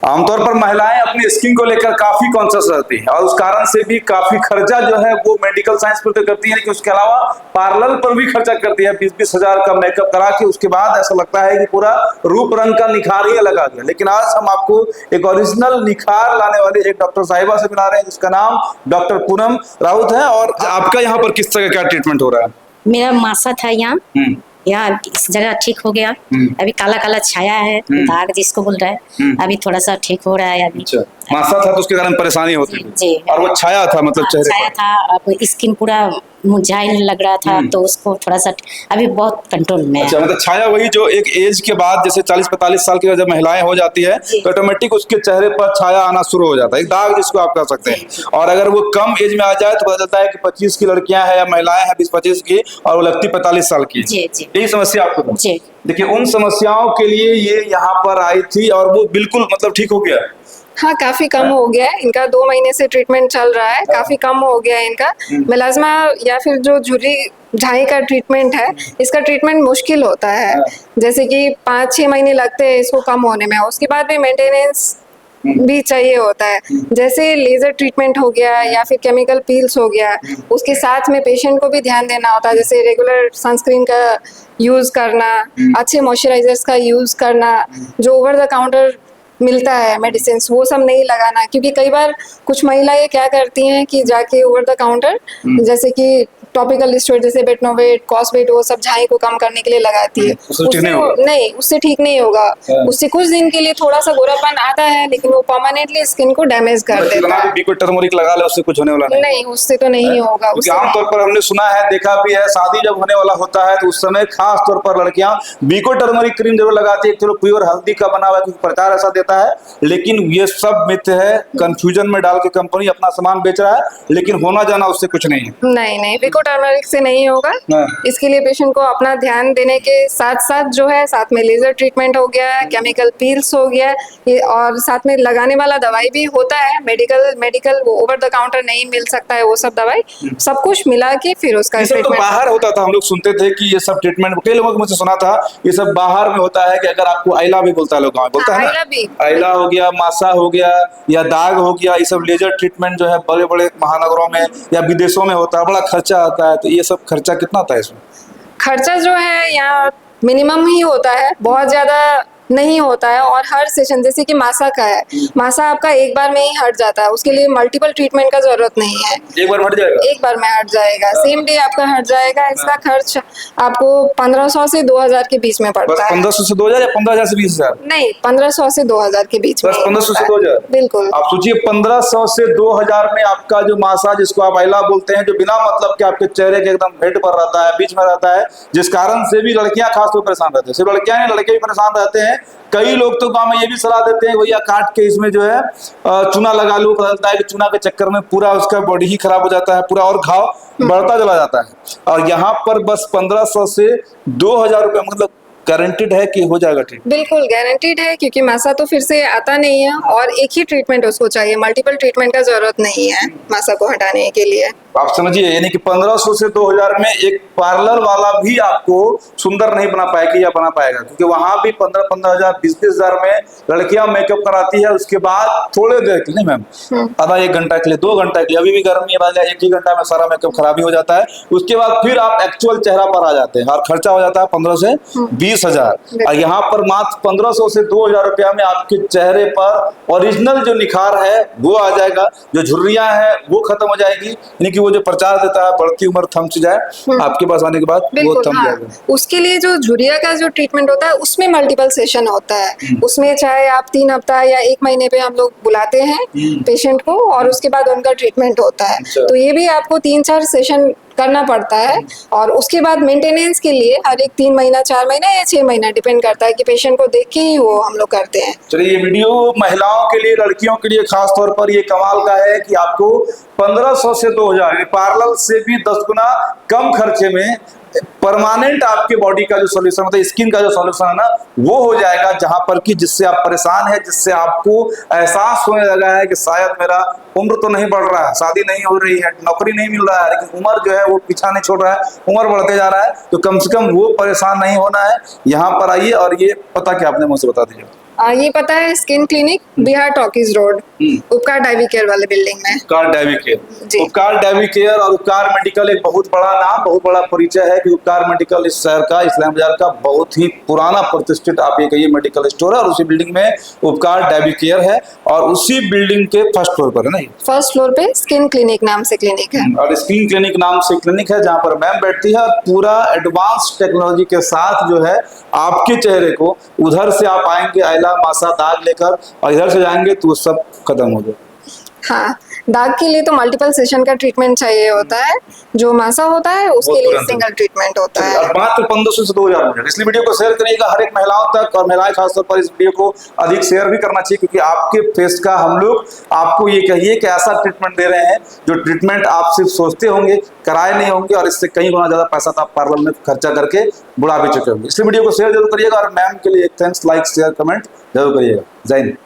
आमतौर पर महिलाएं अपनी स्किन को लेकर काफी कॉन्शियस रहती हैं और उस कारण से भी काफी खर्चा जो है वो मेडिकल साइंस पर तो करती है, लेकिन उसके अलावा पार्लर पर भी खर्चा करती है। 20-20 हजार का मेकअप करा के उसके बाद ऐसा लगता है कि पूरा रूप रंग का निखार ही लगा दिया। लेकिन आज हम आपको एक ओरिजिनल निखार लाने वाले एक डॉक्टर साहिबा से मिला रहे हैं जिसका नाम डॉक्टर पूनम राउत है। और आपका यहाँ पर किस तरह का ट्रीटमेंट हो रहा है? मेरा मासा था यहाँ इस जगह ठीक हो गया। अभी काला काला छाया है, दाग जिसको बोल रहा है, अभी थोड़ा सा ठीक हो रहा है। अभी मासा था तो उसके कारण परेशानी होती थी जी, और वो छाया था, मतलब चेहरे छाया था, अब स्किन पूरा मुरझाने लग रहा था, तो उसको थोड़ा सा अभी बहुत कंट्रोल में है। अच्छा, मतलब छाया वही जो एक एज के बाद जैसे 40-45 साल की जब महिलाएं हो जाती है तो ऑटोमेटिक उसके चेहरे पर छाया आना शुरू हो जाता है, एक दाग जिसको आप कह सकते हैं। और अगर वो कम एज में आ जाए तो पता चलता है कि 25 की लड़कियां हैं या महिलाएं हैं 20-25 की और वो लगती 45 साल की। यही समस्या आपको? देखिए, उन समस्याओं के लिए ये यहाँ पर आई थी और वो बिल्कुल मतलब ठीक हो गया। हाँ, काफी कम हो गया है इनका। 2 महीने से ट्रीटमेंट चल रहा है, काफी कम हो गया है इनका। मेलास्मा या फिर जो झुर्री झाई का ट्रीटमेंट है, इसका ट्रीटमेंट मुश्किल होता है, जैसे कि 5-6 महीने लगते हैं इसको कम होने में। उसके बाद भी मेंटेनेंस भी चाहिए होता है, जैसे लेजर ट्रीटमेंट हो गया या फिर केमिकल पील्स हो गया। उसके साथ में पेशेंट को भी ध्यान देना होता है, जैसे रेगुलर सनस्क्रीन का यूज करना, अच्छे मॉइस्चराइजर्स का यूज करना, जो ओवर द काउंटर मिलता है मेडिसिन वो सब नहीं लगाना। क्योंकि कई बार कुछ महिलाएं क्या करती हैं कि जाके ओवर द काउंटर जैसे कि टॉपिकल स्टेरॉइड जैसे बेटनोवेट, कॉस्वेट, वो सब झाई को कम करने के लिए लगाती है। उससे ठीक नहीं होगा। उससे कुछ दिन के लिए थोड़ा सा गोरापन आता है, लेकिन वो परमानेंटली स्किन को डैमेज कर देता है। बिको टर्मरिक लगा ले उससे कुछ होने वाला नहीं, उससे तो नहीं होगा। आमतौर पर हमने सुना है, देखा भी है, शादी जब होने वाला होता है तो उस समय खास तौर पर लड़कियां बिको टर्मरिक क्रीम जरूर लगाती है। चलो प्योर हल्दी का बना हुआ है, क्योंकि प्रचार ऐसा देता है, लेकिन ये सब मिथ है, कंफ्यूजन में डाल के कंपनी अपना सामान बेच रहा है, लेकिन होना जाना उससे कुछ नहीं है। नहीं, बिको टर्मरिक से नहीं होगा। इसके लिए पेशेंट को अपना ध्यान देने के साथ साथ जो है, साथ में लेजर ट्रीटमेंट हो गया, केमिकल पील्स हो गया, और साथ में लगाने वाला दवाई भी होता है। मेडिकल वो ओवर द काउंटर नहीं मिल सकता है, वो सब दवाई सब कुछ मिला के फिर उसका ट्रीटमेंट तो बाहर होता था। हम लोग सुनते थे कि ये सब ट्रीटमेंट, कई लोगों को मुझसे सुना था, ये सब बाहर में होता है कि अगर आपको आइला भी बोलता है, लोग बोलता है ना, आइला हो गया, मासा हो गया या दाग हो गया, ये सब लेजर ट्रीटमेंट जो है बड़े बड़े महानगरों में या विदेशों में होता है, बड़ा खर्चा आता है। तो ये सब खर्चा कितना आता है? इसमें खर्चा जो है यहाँ मिनिमम ही होता है, बहुत ज्यादा नहीं होता है। और हर सेशन जैसे कि मासा का है, मासा आपका एक बार में ही हट जाता है, उसके लिए मल्टीपल ट्रीटमेंट का जरूरत नहीं है। एक बार हट जाएगा? एक बार में हट जाएगा, सेम डे आपका हट जाएगा। इसका खर्च आपको 1500 से 2000 के बीच में पड़ता है। 1500 से 2000 या 15000 से 20000? नहीं, 1500 से 2000 के बीच में। 1500 से 2000? बिल्कुल। आप सोचिए 1500 से 2000 में आपका जो मासा, जिसको आप आइला बोलते हैं, जो बिना मतलब के आपके चेहरे के एकदम हेड पर रहता है, बीच में रहता है, जिस कारण से भी लड़कियां खासतौर पर परेशान रहते हैं। सिर्फ लड़कियां नहीं, लड़के भी परेशान रहते हैं। कई लोग तो गांव में ये भी सलाह देते हैं, भैया काट के इसमें जो है चूना लगा लो। पता चलता है कि चूना के चक्कर में पूरा उसका बॉडी ही खराब हो जाता है, पूरा और घाव बढ़ता चला जाता है। और यहाँ पर बस 1500 से 2000 रुपये मतलब गारंटेड है कि हो जाएगा ठीक? बिल्कुल गारंटेड है, क्योंकि मासा तो फिर से आता नहीं है और एक ही ट्रीटमेंट उसको चाहिए, मल्टीपल ट्रीटमेंट का जरूरत नहीं है मासा को हटाने के लिए। आप समझिए, यानी कि 1500 से 2000 में एक पार्लर वाला भी आपको सुंदर नहीं बना पाएगा या बना पाएगा, क्योंकि वहां भी 15-15 हजार 20-20 हजार में लड़कियां मेकअप कराती है। उसके बाद थोड़े देर के लिए मैम, आधा 1 घंटा के लिए, 2 घंटा के लिए, अभी भी गर्मी है, 1 ही घंटा में सारा मेकअप खराब ही हो जाता है। उसके बाद फिर आप एक्चुअल चेहरा पर आ जाते हैं और खर्चा हो जाता है 15 से 20 हजार। और यहाँ पर मात्र 1500 से 2000 रुपया में आपके चेहरे पर ओरिजिनल जो निखार है वो आ जाएगा, जो झुर्रियां हैं वो खत्म हो जाएगी। यानी वो जो प्रचार देता है बढ़ती उम्र थम जाए, आपके पास आने के बाद वो थम जाएगा। उसके लिए जो झुर्रिया का जो ट्रीटमेंट होता है उसमें मल्टीपल सेशन होता है। उसमें चाहे आप 3 हफ्ता या 1 महीने पे हम लोग बुलाते हैं पेशेंट को, और उसके बाद उनका ट्रीटमेंट होता है। तो ये भी आपको 3-4 सेशन करना पड़ता है। और उसके बाद मेंटेनेंस के लिए हर एक 3 महीना, 4 महीना या 6 महीना डिपेंड करता है कि पेशेंट को देख के ही वो हम लोग करते हैं। चलिए, ये वीडियो महिलाओं के लिए, लड़कियों के लिए खास तौर पर ये कमाल का है कि आपको 1500 से 2000 पार्लर से भी 10 गुना कम खर्चे में परमानेंट आपके बॉडी का जो सॉल्यूशन होता है, स्किन का जो सॉल्यूशन है ना, वो हो जाएगा। जहां पर कि जिससे आप परेशान है, जिससे आपको एहसास होने लगा है कि शायद मेरा उम्र तो नहीं बढ़ रहा है, शादी नहीं हो रही है, नौकरी नहीं मिल रहा है, लेकिन उम्र जो है वो पीछा नहीं छोड़ रहा है, उम्र बढ़ते जा रहा है, तो कम से कम वो परेशान नहीं होना है। यहाँ पर आइए और ये पता क्या आपने मुझसे बता दीजिए। ये पता है skin clinic Bihar talkies road उपकार डायवी केयर वाले बिल्डिंग में। उपकार डायवी केयर, जी। उपकार डायवी केयर और उपकार मेडिकल एक बहुत बड़ा नाम, बहुत बड़ा परिचय है कि उपकार मेडिकल इस शहर का, इस्लाम बाजार का बहुत ही पुराना प्रतिष्ठित आप ये कहिए मेडिकल स्टोर है, और उसी बिल्डिंग में उपकार डायवी केयर है और उसी बिल्डिंग के फर्स्ट फ्लोर पर है ना। फर्स्ट फ्लोर पे स्किन क्लिनिक नाम से क्लिनिक है और स्किन क्लिनिक नाम से क्लिनिक है जहां पर मैम बैठती है और पूरा एडवांस टेक्नोलॉजी के साथ जो है आपके चेहरे को, उधर से आप आएंगे आयला मासा दाग लेकर और इधर से जाएंगे तो सब खत्म हो जाए। हाँ, दाग के लिए तो मल्टीपल सेशन का ट्रीटमेंट चाहिए होता है, जो मासा होता है उसके लिए सिंगल ट्रीटमेंट होता है। और मात्र 1500 से 2000 मिनट। इसलिए वीडियो को शेयर करिएगा हर एक महिलाओं तक, और महिलाएं खासतौर पर इस वीडियो को अधिक शेयर भी करना चाहिए, क्योंकि आपके फेस का हम लोग आपको ये कहिए कि ऐसा ट्रीटमेंट दे रहे हैं जो ट्रीटमेंट आप सिर्फ सोचते होंगे, कराए नहीं होंगे, और इससे कई गुना ज्यादा पैसा तो आप पार्लर में खर्चा करके बुढ़ा भी चुके होंगे। इसलिए वीडियो को शेयर जरूर करिएगा और मैम के लिए एक थैंक्स, लाइक शेयर कमेंट जरूर करिएगा। जय हिंद।